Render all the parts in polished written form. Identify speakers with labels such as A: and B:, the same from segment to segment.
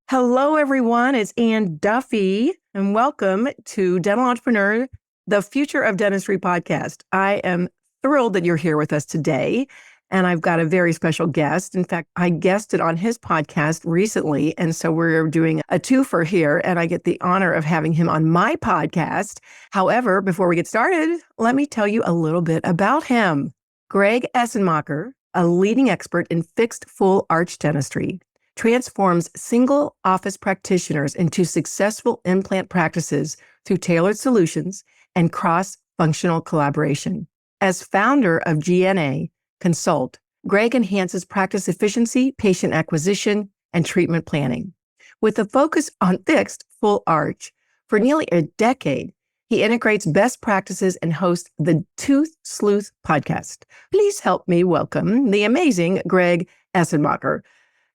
A: Hello, everyone. It's Ann Duffy, and welcome to Dental Entrepreneur, the Future of Dentistry podcast. I am thrilled that you're here with us today, and I've got a very special guest. In fact, I guested on his podcast recently, and so we're doing a twofer here, and I get the honor of having him on my podcast. However, before we get started, let me tell you a little bit about him. Greg Essenmacher, a leading expert in fixed full arch dentistry, transforms single office practitioners into successful implant practices through tailored solutions and cross-functional collaboration. As founder of GnA Consult, Greg enhances practice efficiency, patient acquisition, and treatment planning. With a focus on fixed full arch, for nearly a decade, he integrates best practices and hosts the Tooth Sleuth Podcast. Please help me welcome the amazing Greg Essenmacher.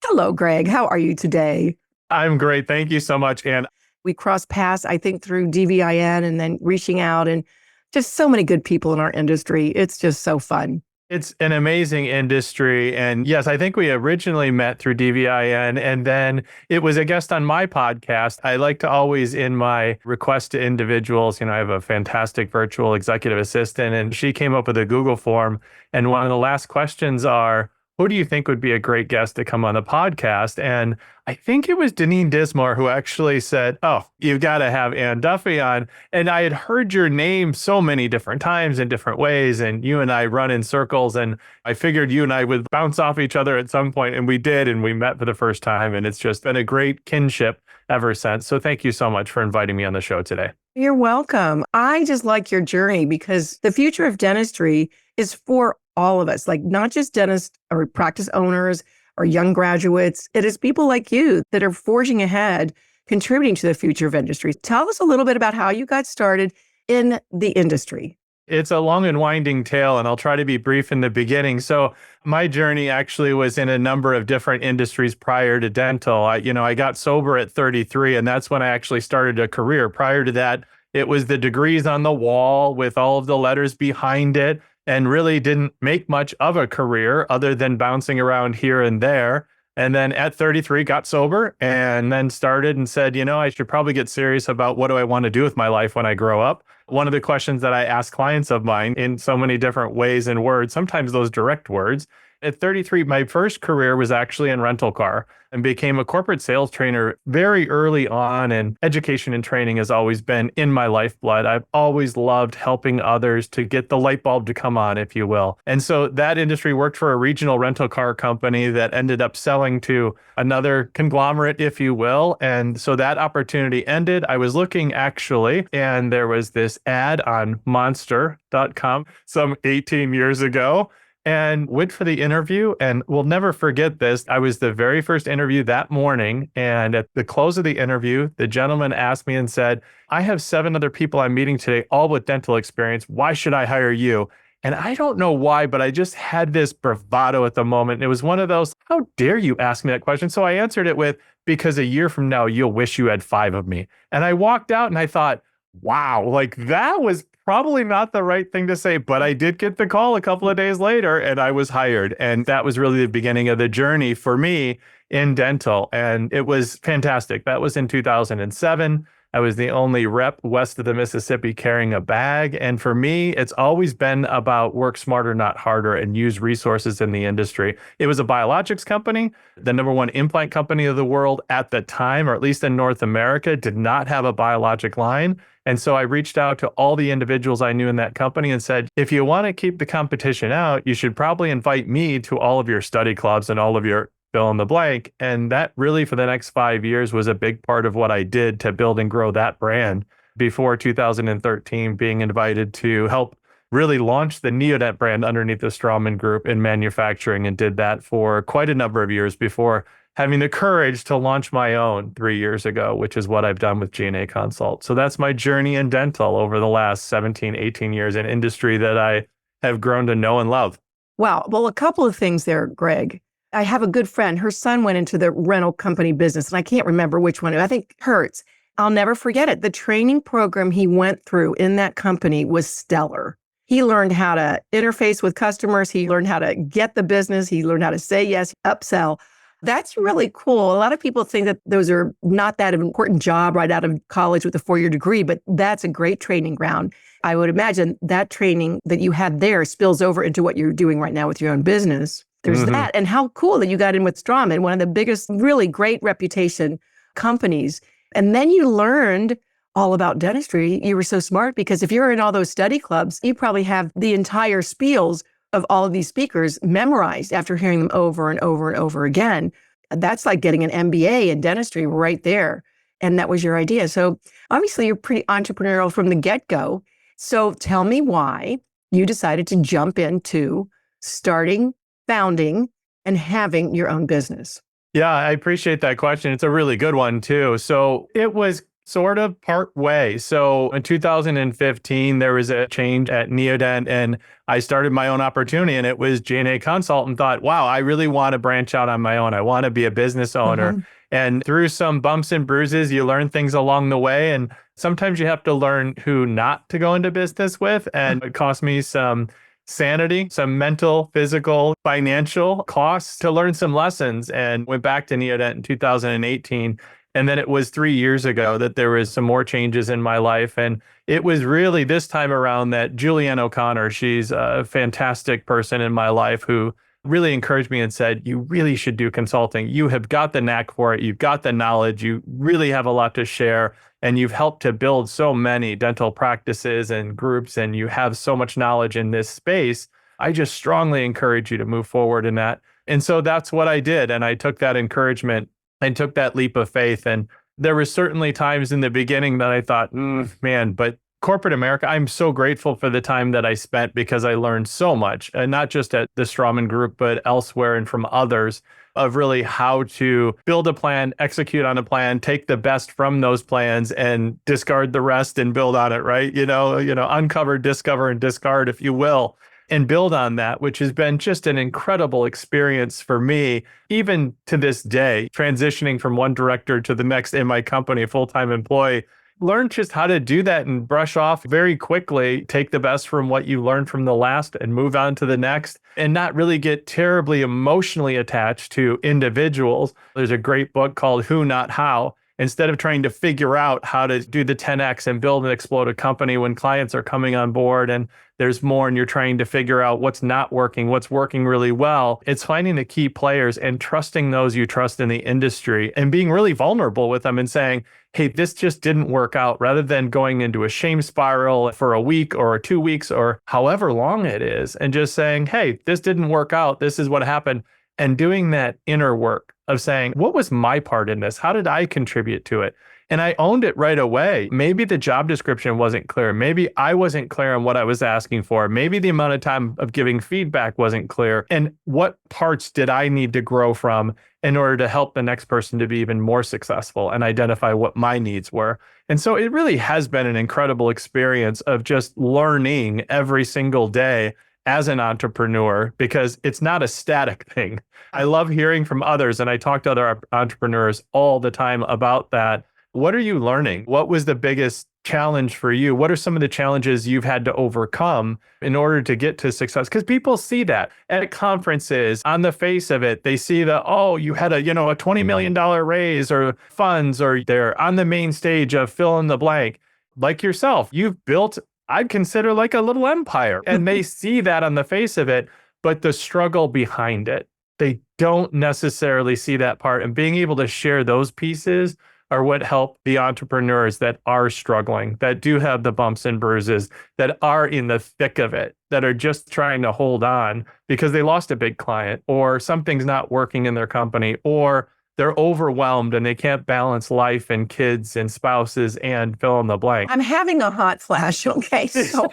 A: Hello, Greg. How are you today?
B: I'm great. Thank you so much, Ann.
A: We crossed paths, I think, through DVIN and then reaching out, and just so many good people in our industry. It's just so fun.
B: It's an amazing industry. And yes, I think we originally met through DVIN, and then it was a guest on my podcast. I like to always, in my request to individuals, I have a fantastic virtual executive assistant, and she came up with a Google form. And one of the last questions are, who do you think would be a great guest to come on the podcast? And I think it was Deneen Dismore who actually said, oh, you've got to have Ann Duffy on. And I had heard your name so many different times in different ways. And you and I run in circles. And I figured you and I would bounce off each other at some point. And we did. And we met for the first time. And it's just been a great kinship ever since. So thank you so much for inviting me on the show today.
A: You're welcome. I just like your journey because the future of dentistry is for all of us, like not just dentists or practice owners or young graduates. It is people like you that are forging ahead, contributing to the future of industry. Tell us a little bit about how you got started in the industry.
B: It's a long and winding tale, and I'll try to be brief in the beginning. So my journey actually was in a number of different industries prior to dental. I got sober at 33, and that's when I actually started a career. Prior to that, it was the degrees on the wall with all of the letters behind it, and really didn't make much of a career other than bouncing around here and there. And then at 33, got sober and then started and said, I should probably get serious about what do I want to do with my life when I grow up. One of the questions that I ask clients of mine in so many different ways and words, sometimes those direct words. At 33, my first career was actually in rental car and became a corporate sales trainer very early on. And education and training has always been in my lifeblood. I've always loved helping others to get the light bulb to come on, if you will. And so that industry worked for a regional rental car company that ended up selling to another conglomerate, if you will. And so that opportunity ended. I was looking actually, and there was this ad on monster.com some 18 years ago. And went for the interview, and we'll never forget this. I was the very first interview that morning, and at the close of the interview, the gentleman asked me and said, I have 7 other people I'm meeting today, all with dental experience. Why should I hire you? And I don't know why, but I just had this bravado at the moment. It was one of those, how dare you ask me that question? So I answered it with, because a year from now, you'll wish you had 5 of me. And I walked out and I thought, wow, like that was probably not the right thing to say, but I did get the call a couple of days later and I was hired. And that was really the beginning of the journey for me in dental. And it was fantastic. That was in 2007. I was the only rep west of the Mississippi carrying a bag. And for me, it's always been about work smarter, not harder, and use resources in the industry. It was a biologics company. The number 1 implant company of the world at the time, or at least in North America, did not have a biologic line. And so I reached out to all the individuals I knew in that company and said, if you want to keep the competition out, you should probably invite me to all of your study clubs and all of your fill in the blank. And that really for the next 5 years was a big part of what I did to build and grow that brand before 2013 being invited to help really launch the Neodent brand underneath the Strawman Group in manufacturing, and did that for quite a number of years before having the courage to launch my own 3 years ago, which is what I've done with GnA Consult. So that's my journey in dental over the last 17, 18 years, in industry that I have grown to know and love.
A: Wow. Well, a couple of things there, Greg. I have a good friend. Her son went into the rental company business, and I can't remember which one. I think Hertz. I'll never forget it. The training program he went through in that company was stellar. He learned how to interface with customers. He learned how to get the business. He learned how to say yes, upsell. That's really cool. A lot of people think that those are not that important job right out of college with a 4-year degree, but that's a great training ground. I would imagine that training that you had there spills over into what you're doing right now with your own business. There's that. And how cool that you got in with Straumann, one of the biggest, really great reputation companies. And then you learned all about dentistry. You were so smart because if you're in all those study clubs, you probably have the entire spiels of all of these speakers memorized after hearing them over and over and over again. That's like getting an MBA in dentistry right there. And that was your idea. So obviously you're pretty entrepreneurial from the get-go. So tell me why you decided to jump into starting, founding, and having your own business.
B: Yeah, I appreciate that question. It's a really good one too. So it was sort of part way. So in 2015, there was a change at Neodent and I started my own opportunity and it was GnA Consult and thought, wow, I really want to branch out on my own. I want to be a business owner. And through some bumps and bruises, you learn things along the way. And sometimes you have to learn who not to go into business with. And it cost me some sanity, some mental, physical, financial costs to learn some lessons, and went back to Neodent in 2018. And then it was 3 years ago that there was some more changes in my life. And it was really this time around that Julianne O'Connor, she's a fantastic person in my life who really encouraged me and said, you really should do consulting. You have got the knack for it. You've got the knowledge. You really have a lot to share. And you've helped to build so many dental practices and groups, and you have so much knowledge in this space. I just strongly encourage you to move forward in that. And so that's what I did. And I took that encouragement and took that leap of faith. And there were certainly times in the beginning that I thought, man, but corporate America, I'm so grateful for the time that I spent because I learned so much, and not just at the Straumann Group, but elsewhere and from others, of really how to build a plan, execute on a plan, take the best from those plans and discard the rest and build on it, right? Uncover, discover, and discard, if you will, and build on that, which has been just an incredible experience for me, even to this day, transitioning from one director to the next in my company, a full-time employee. Learn just how to do that and brush off very quickly, take the best from what you learned from the last and move on to the next, and not really get terribly emotionally attached to individuals. There's a great book called Who, Not How. Instead of trying to figure out how to do the 10X and build and explode a company when clients are coming on board and there's more and you're trying to figure out what's not working, what's working really well, it's finding the key players and trusting those you trust in the industry and being really vulnerable with them and saying, hey, this just didn't work out, rather than going into a shame spiral for a week or 2 weeks or however long it is, and just saying, hey, this didn't work out. This is what happened. And doing that inner work of saying, what was my part in this? How did I contribute to it? And I owned it right away. Maybe the job description wasn't clear. Maybe I wasn't clear on what I was asking for. Maybe the amount of time of giving feedback wasn't clear. And what parts did I need to grow from in order to help the next person to be even more successful and identify what my needs were? And so it really has been an incredible experience of just learning every single day as an entrepreneur, because it's not a static thing. I love hearing from others, and I talk to other entrepreneurs all the time about that. What are you learning? What was the biggest challenge for you? What are some of the challenges you've had to overcome in order to get to success? Because people see that at conferences. On the face of it, they see that, oh, you had a $20 million raise or funds, or they're on the main stage of fill in the blank. Like yourself, you've built, I'd consider, like a little empire. And they see that on the face of it, but the struggle behind it, they don't necessarily see that part. And being able to share those pieces are what help the entrepreneurs that are struggling, that do have the bumps and bruises, that are in the thick of it, that are just trying to hold on because they lost a big client, or something's not working in their company, or they're overwhelmed and they can't balance life and kids and spouses and fill in the blank.
A: I'm having a hot flash. Okay. So,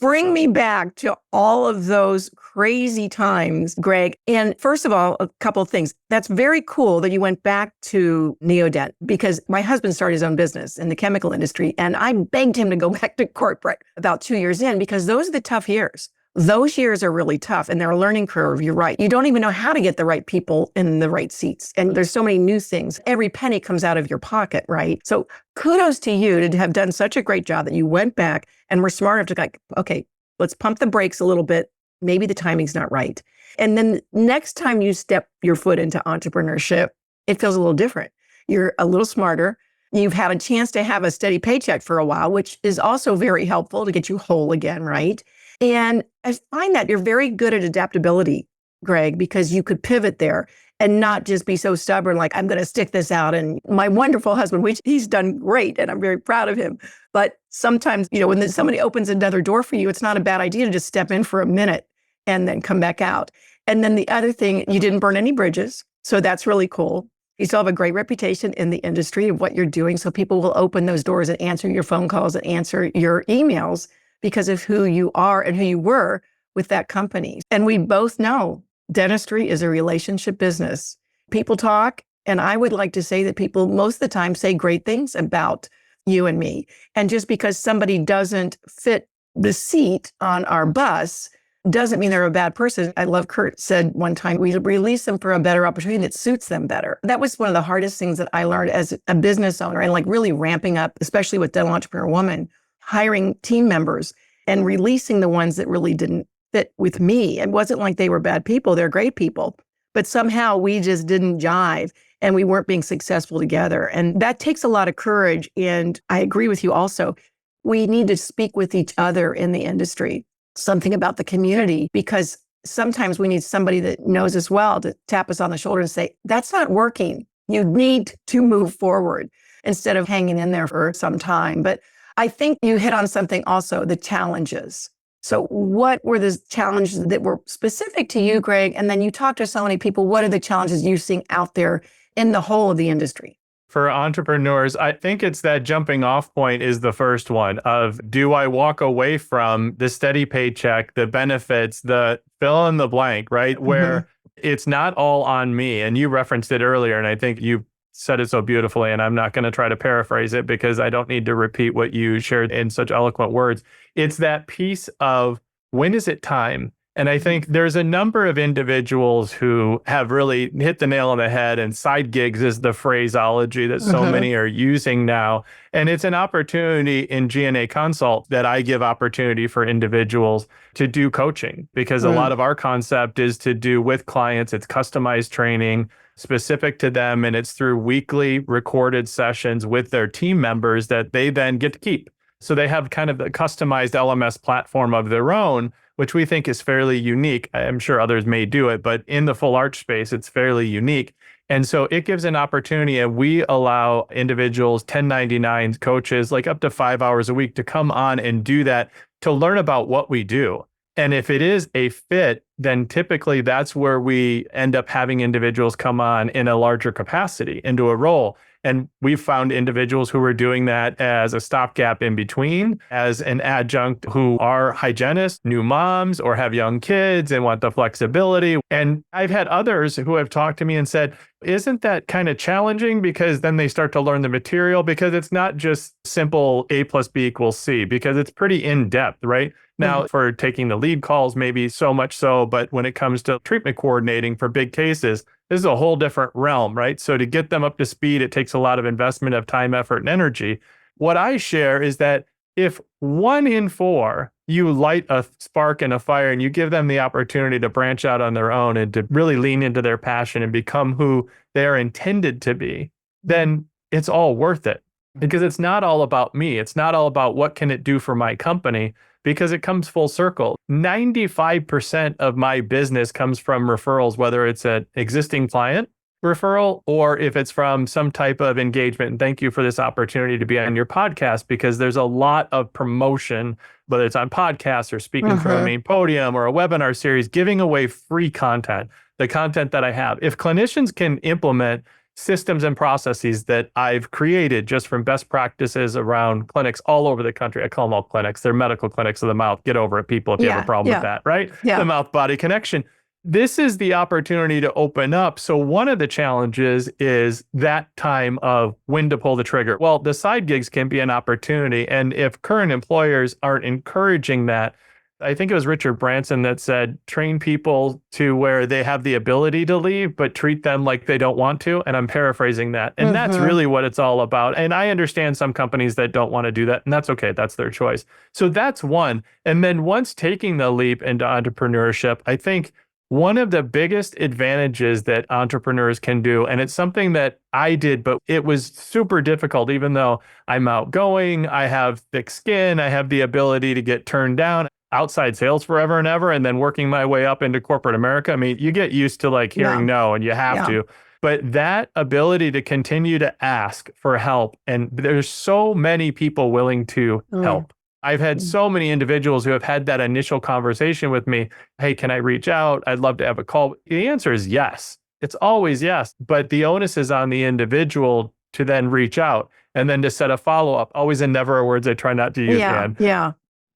A: bring me back to all of those crazy times, Greg. And first of all, a couple of things. That's very cool that you went back to Neodent, because my husband started his own business in the chemical industry, and I begged him to go back to corporate about 2 years in, because those are the tough years. Those years are really tough, and they're a learning curve. You're right. You don't even know how to get the right people in the right seats. And there's so many new things. Every penny comes out of your pocket, right? So kudos to you to have done such a great job that you went back and were smart enough to okay, let's pump the brakes a little bit. Maybe the timing's not right. And then next time you step your foot into entrepreneurship, it feels a little different. You're a little smarter. You've had a chance to have a steady paycheck for a while, which is also very helpful to get you whole again, right? And I find that you're very good at adaptability, Greg, because you could pivot there and not just be so stubborn, like, I'm going to stick this out. And my wonderful husband, which he's done great, and I'm very proud of him. But sometimes, when somebody opens another door for you, it's not a bad idea to just step in for a minute and then come back out. And then the other thing, you didn't burn any bridges. So that's really cool. You still have a great reputation in the industry of what you're doing. So people will open those doors and answer your phone calls and answer your emails because of who you are and who you were with that company. And we both know dentistry is a relationship business. People talk, and I would like to say that people most of the time say great things about you and me. And just because somebody doesn't fit the seat on our bus doesn't mean they're a bad person. I love Kurt said one time, we release them for a better opportunity that suits them better. That was one of the hardest things that I learned as a business owner and really ramping up, especially with Dental Entrepreneur Woman, hiring team members and releasing the ones that really didn't fit with me. It wasn't like they were bad people. They're great people. But somehow we just didn't jive and we weren't being successful together. And that takes a lot of courage. And I agree with you also. We need to speak with each other in the industry, something about the community, because sometimes we need somebody that knows us well to tap us on the shoulder and say, that's not working. You need to move forward instead of hanging in there for some time. But I think you hit on something also, the challenges. So what were the challenges that were specific to you, Greg? And then you talk to so many people. What are the challenges you're seeing out there in the whole of the industry?
B: For entrepreneurs, I think it's that jumping off point is the first one of, do I walk away from the steady paycheck, the benefits, the fill in the blank, right? Where it's not all on me. And you referenced it earlier, and I think you said it so beautifully, and I'm not going to try to paraphrase it because I don't need to repeat what you shared in such eloquent words. It's that piece of, when is it time? And I think there's a number of individuals who have really hit the nail on the head, and side gigs is the phraseology that so many are using now. And it's an opportunity in GnA Consult that I give opportunity for individuals to do coaching, because a lot of our concept is to do with clients, it's customized training specific to them, and it's through weekly recorded sessions with their team members that they then get to keep. So they have kind of a customized LMS platform of their own, which we think is fairly unique. I'm sure others may do it, but in the full arch space, it's fairly unique. And so it gives an opportunity, and we allow individuals, 1099 coaches, like up to 5 hours a week, to come on and do that, to learn about what we do. And if it is a fit, then typically that's where we end up having individuals come on in a larger capacity into a role. And we've found individuals who are doing that as a stopgap in between, as an adjunct, who are hygienists, new moms, or have young kids and want the flexibility. And I've had others who have talked to me and said, isn't that kind of challenging? Because then they start to learn the material, because it's not just simple A plus B equals C, because it's pretty in-depth, right? Now, for taking the lead calls, maybe so much so, but when it comes to treatment coordinating for big cases, this is a whole different realm, right? So to get them up to speed, it takes a lot of investment of time, effort, and energy. What I share is that if 1 in 4, you light a spark and a fire and you give them the opportunity to branch out on their own and to really lean into their passion and become who they're intended to be, then it's all worth it. Because it's not all about me. It's not all about what can it do for my company, because it comes full circle. 95% of my business comes from referrals, whether it's an existing client referral or if it's from some type of engagement. And thank you for this opportunity to be on your podcast, because there's a lot of promotion, whether it's on podcasts or speaking from a main podium or a webinar series, giving away free content, the content that I have. If clinicians can implement systems and processes that I've created just from best practices around clinics all over the country. I call them all clinics. They're medical clinics of the mouth. Get over it, people, if you have a problem with that, right? The mouth-body connection. This is the opportunity to open up. So one of the challenges is that time of when to pull the trigger. Well, the side gigs can be an opportunity. And if current employers aren't encouraging that, I think it was Richard Branson that said, train people to where they have the ability to leave, but treat them like they don't want to. And I'm paraphrasing that. And that's really what it's all about. And I understand some companies that don't want to do that, and that's okay. That's their choice. So that's one. And then once taking the leap into entrepreneurship, I think One of the biggest advantages that entrepreneurs can do, and it's something that I did, but it was super difficult, even though I'm outgoing, I have thick skin, I have the ability to get turned down, outside sales forever and ever, and then working my way up into corporate America. I mean, you get used to like hearing no, and you have to. But that ability to continue to ask for help, and there's so many people willing to help. I've had so many individuals who have had that initial conversation with me. Hey, can I reach out? I'd love to have a call. The answer is yes. It's always yes. But the onus is on the individual to then reach out and then to set a follow-up. Always in never words I try not to use, man.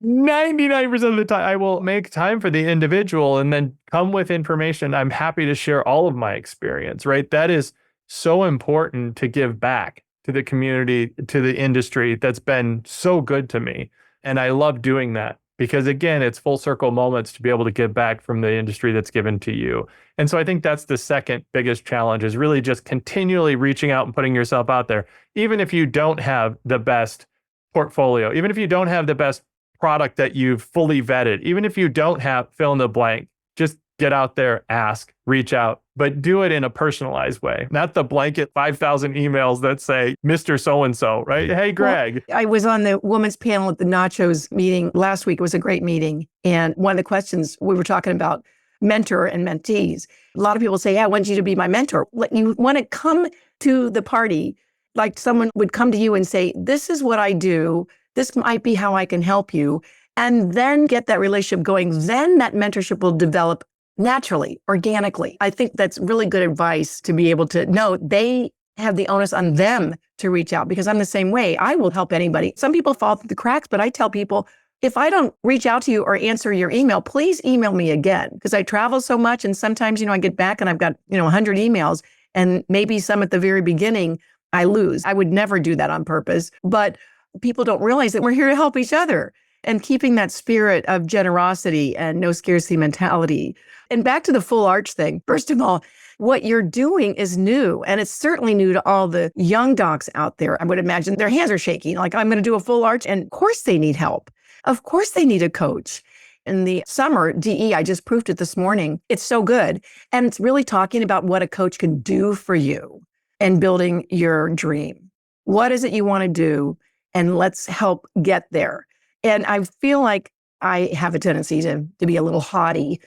B: 99% of the time, I will make time for the individual and then come with information. I'm happy to share all of my experience, right? That is so important to give back to the community, to the industry that's been so good to me. And I love doing that because, again, it's full circle moments to be able to give back from the industry that's given to you. And so I think that's the second biggest challenge, is really just continually reaching out and putting yourself out there. Even if you don't have the best portfolio, even if you don't have the best product that you've fully vetted, even if you don't have fill in the blank, just get out there, ask, reach out, but do it in a personalized way, not the blanket 5,000 emails that say, Mr. So-and-so, right? Hey, Greg.
A: Well, I was on the women's panel at the Nachos meeting last week. It was a great meeting. And one of the questions, we were talking about mentor and mentees. A lot of people say, yeah, I want you to be my mentor. You want to come to the party, like someone would come to you and say, this is what I do. This might be how I can help you. And then get that relationship going. Then that mentorship will develop naturally, organically. I think that's really good advice to be able to know they have the onus on them to reach out, because I'm the same way. I will help anybody. Some people fall through the cracks, but I tell people, if I don't reach out to you or answer your email, please email me again, because I travel so much. And sometimes, I get back and I've got, 100 emails, and maybe some at the very beginning I lose. I would never do that on purpose, but people don't realize that we're here to help each other. And keeping that spirit of generosity and no scarcity mentality. And back to the full arch thing. First of all, what you're doing is new. And it's certainly new to all the young docs out there. I would imagine their hands are shaking. Like, I'm going to do a full arch. And of course they need help. Of course they need a coach. In the summer, DE, I just proved it this morning. It's so good. And it's really talking about what a coach can do for you and building your dream. What is it you want to do? And let's help get there. And I feel like I have a tendency to be a little haughty,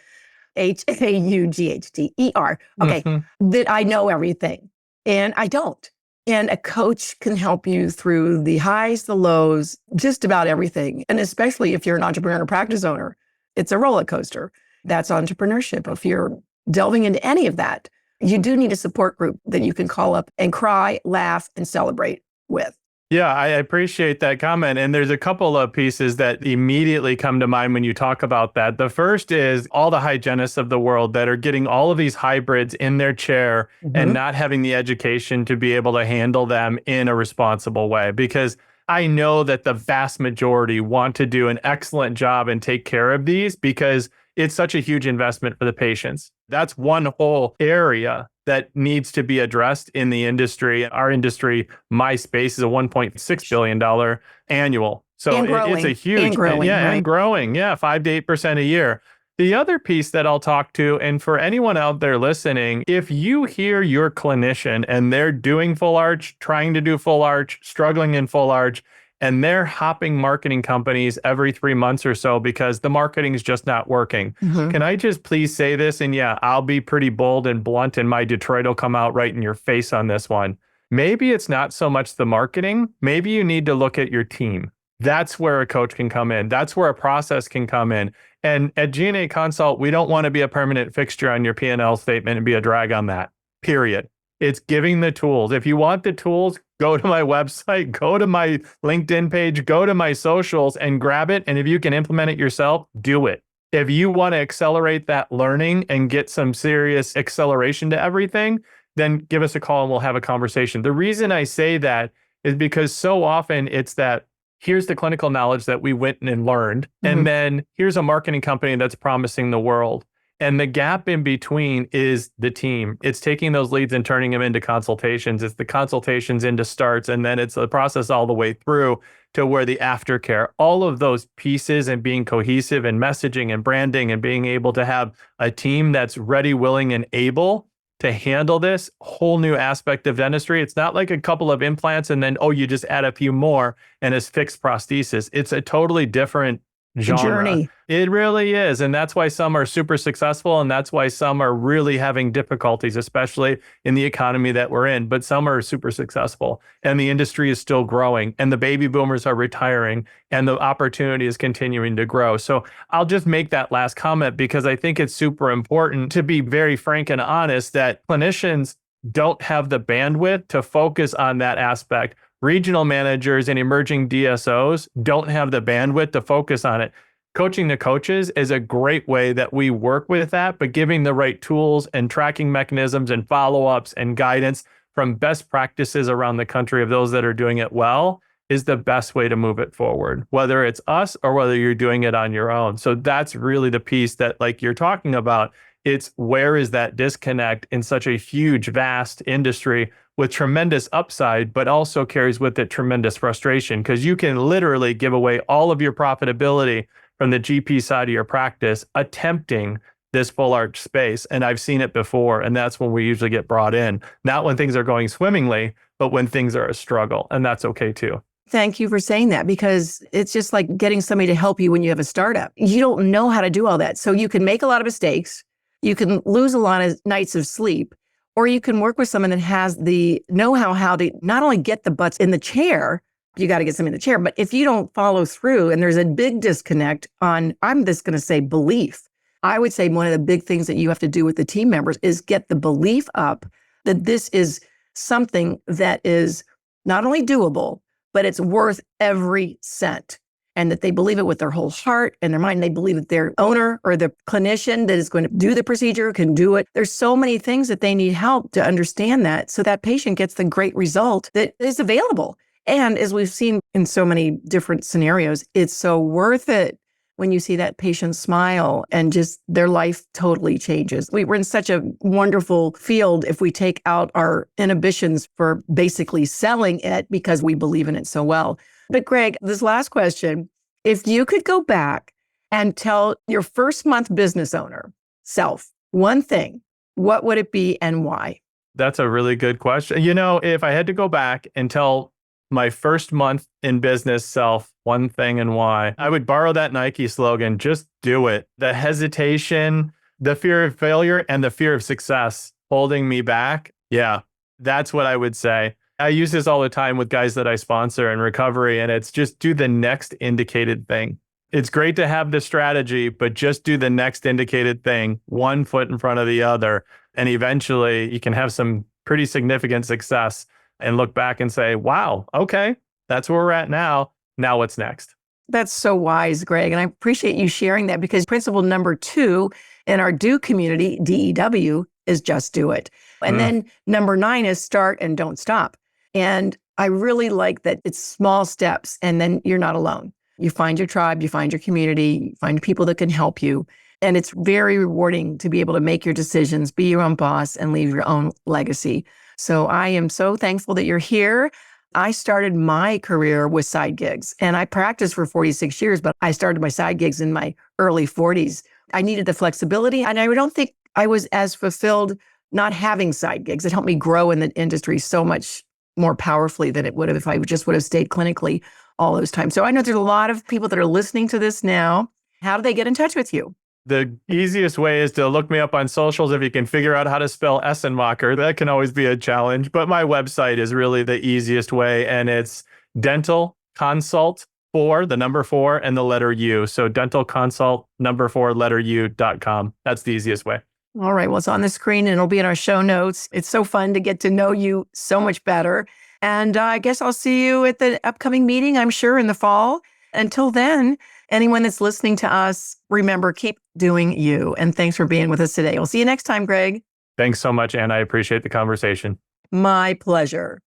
A: HAUGHTER. Okay, that I know everything, and I don't. And a coach can help you through the highs, the lows, just about everything. And especially if you're an entrepreneur or practice owner, it's a roller coaster. That's entrepreneurship. If you're delving into any of that, you do need a support group that you can call up and cry, laugh, and celebrate with.
B: Yeah, I appreciate that comment. And there's a couple of pieces that immediately come to mind when you talk about that. The first is all the hygienists of the world that are getting all of these hybrids in their chair and not having the education to be able to handle them in a responsible way. Because I know that the vast majority want to do an excellent job and take care of these because it's such a huge investment for the patients. That's one whole area that needs to be addressed in the industry. Our industry, my space, is a $1.6 billion annual. So it's a huge,
A: and growing,
B: and growing. Yeah, 5 to 8% a year. The other piece that I'll talk to, and for anyone out there listening, if you hear your clinician and they're doing full arch, trying to do full arch, struggling in full arch, and they're hopping marketing companies every 3 months or so because the marketing is just not working. Can I just please say this? And yeah, I'll be pretty bold and blunt, and my Detroit will come out right in your face on this one. Maybe it's not so much the marketing. Maybe you need to look at your team. That's where a coach can come in. That's where a process can come in. And at GnA Consult, we don't want to be a permanent fixture on your P&L statement and be a drag on that, period. It's giving the tools. If you want the tools, go to my website, go to my LinkedIn page, go to my socials and grab it. And if you can implement it yourself, do it. If you want to accelerate that learning and get some serious acceleration to everything, then give us a call and we'll have a conversation. The reason I say that is because so often it's that here's the clinical knowledge that we went and learned, and then here's a marketing company that's promising the world. And the gap in between is the team. It's taking those leads and turning them into consultations. It's the consultations into starts. And then it's the process all the way through to where the aftercare, all of those pieces and being cohesive and messaging and branding and being able to have a team that's ready, willing, and able to handle this whole new aspect of dentistry. It's not like a couple of implants and then, oh, you just add a few more and it's fixed prosthesis. It's a totally different genre.
A: Journey.
B: It really is. And that's why some are super successful. And that's why some are really having difficulties, especially in the economy that we're in. But some are super successful and the industry is still growing and the baby boomers are retiring and the opportunity is continuing to grow. So I'll just make that last comment because I think it's super important to be very frank and honest that clinicians don't have the bandwidth to focus on that aspect. Regional managers and emerging DSOs don't have the bandwidth to focus on it. Coaching the coaches is a great way that we work with that, but giving the right tools and tracking mechanisms and follow-ups and guidance from best practices around the country of those that are doing it well is the best way to move it forward, whether it's us or whether you're doing it on your own. So that's really the piece that, like you're talking about, it's where is that disconnect in such a huge, vast industry with tremendous upside, but also carries with it tremendous frustration because you can literally give away all of your profitability from the GP side of your practice attempting this full arch space. And I've seen it before. And that's when we usually get brought in, not when things are going swimmingly, but when things are a struggle. And that's okay too.
A: Thank you for saying that because it's just like getting somebody to help you when you have a startup. You don't know how to do all that. So you can make a lot of mistakes. You can lose a lot of nights of sleep, or you can work with someone that has the know-how how to not only get the butts in the chair, you got to get somebody in the chair, but if you don't follow through and there's a big disconnect on, I'm just going to say belief. I would say one of the big things that you have to do with the team members is get the belief up that this is something that is not only doable, but it's worth every cent. And that they believe it with their whole heart and their mind. They believe that their owner or the clinician that is going to do the procedure can do it. There's so many things that they need help to understand that so that patient gets the great result that is available. And as we've seen in so many different scenarios, it's so worth it when you see that patient smile and just their life totally changes. We're in such a wonderful field if we take out our inhibitions for basically selling it because we believe in it so well. But Greg, this last question, if you could go back and tell your first month business owner self one thing, what would it be and why?
B: That's a really good question. You know, if I had to go back and tell my first month in business self one thing and why, I would borrow that Nike slogan, just do it. The hesitation, the fear of failure, and the fear of success holding me back. Yeah, that's what I would say. I use this all the time with guys that I sponsor in recovery, and it's just do the next indicated thing. It's great to have the strategy, but just do the next indicated thing, one foot in front of the other. And eventually you can have some pretty significant success and look back and say, wow, okay, that's where we're at now. Now what's next?
A: That's so wise, Greg. And I appreciate you sharing that because principle number 2 in our do community, DEW, is just do it. And then number 9 is start and don't stop. And I really like that it's small steps and then you're not alone. You find your tribe, you find your community, you find people that can help you. And it's very rewarding to be able to make your decisions, be your own boss, and leave your own legacy. So I am so thankful that you're here. I started my career with side gigs and I practiced for 46 years, but I started my side gigs in my early 40s. I needed the flexibility and I don't think I was as fulfilled not having side gigs. It helped me grow in the industry so much more powerfully than it would have if I just would have stayed clinically all those times. So I know there's a lot of people that are listening to this now. How do they get in touch with you?
B: The easiest way is to look me up on socials. If you can figure out how to spell Essenmacher, that can always be a challenge. But my website is really the easiest way. And it's Dental Consult 4, the number 4, and the letter U. So Dental Consult, number 4, letter U.com. That's the easiest way.
A: All right. Well, it's on the screen and it'll be in our show notes. It's so fun to get to know you so much better. And I guess I'll see you at the upcoming meeting, I'm sure, in the fall. Until then, anyone that's listening to us, remember, keep doing you. And thanks for being with us today. We'll see you next time, Greg.
B: Thanks so much, Ann. I appreciate the conversation.
A: My pleasure.